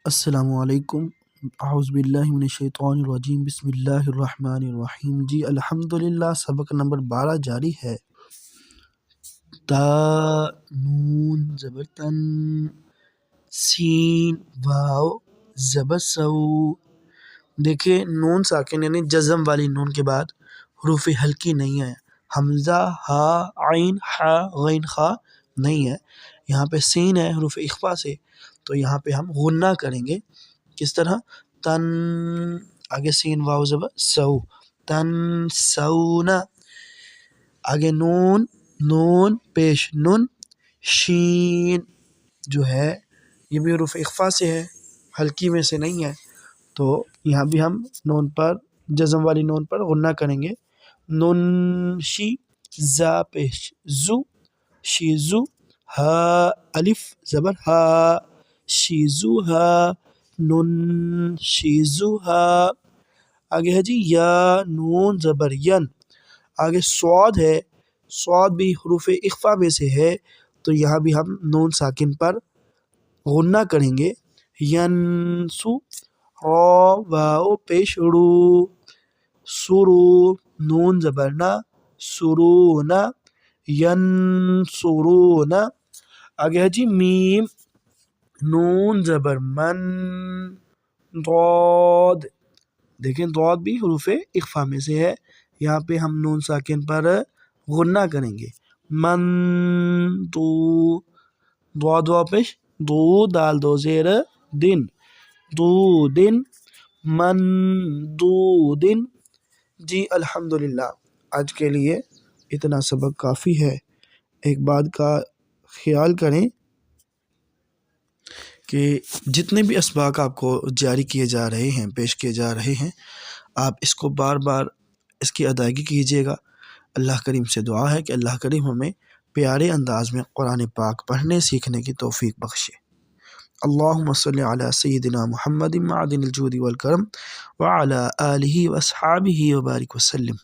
السلام علیکم۔ اعوذ باللہ من الشیطان الرجیم، بسم اللہ الرحمن الرحیم۔ جی الحمدللہ، سبق نمبر 12 جاری ہے۔ تا نون زبر تن، سین واو زبر سو۔ دیکھیں نون ساکن یعنی جزم والی نون کے بعد حروف ہلکی نہیں ہے۔ حمزہ، ہا، عین، حا، غین، خا نہیں ہے۔ یہاں پہ سین ہے حروف اخفا سے، تو یہاں پہ ہم غنہ کریں گے۔ کس طرح؟ تن، آگے سین واو زبر سو، تن سونا۔ آگے نون، نون پیش نن، شین جو ہے یہ بھی حروف اخفا سے ہے، ہلکی میں سے نہیں ہے، تو یہاں بھی ہم نون پر جزم والی نون پر غنہ کریں گے۔ نن شی، زا پیش زو، شیزو، ہا الف زبر ہا، شیزوہا، نن شیزوہا۔ آگے ہے جی یا، نون زبر ین۔ آگے صاد ہے، صاد بھی حروف اخفا میں سے ہے، تو یہاں بھی ہم نون ساکن پر غنہ کریں گے۔ ینسو، را واو پیش رو، سرو، نون زبر نا، سرونا، ینصرونا۔ آگے ہے جی میم، نون زبر من، ضاد۔ دیکھیں ضاد بھی حروف اخفا میں سے ہے، یہاں پہ ہم نون ساکن پر غنہ کریں گے۔ من دو، ضاد واو پیش دو، دال دو زیر دن، دو دن، من دو دن۔ جی الحمدللہ، آج کے لیے اتنا سبق کافی ہے۔ ایک بات کا خیال کریں کہ جتنے بھی اسباق آپ کو جاری کیے جا رہے ہیں، پیش کیے جا رہے ہیں، آپ اس کو بار بار اس کی ادائیگی کیجیے گا۔ اللہ کریم سے دعا ہے کہ اللہ کریم ہمیں پیارے انداز میں قرآن پاک پڑھنے سیکھنے کی توفیق بخشے۔ اللہم صلی علی سیدنا محمد معدن الجود والکرم وعلی آلہ واصحابہ وبارک وسلم۔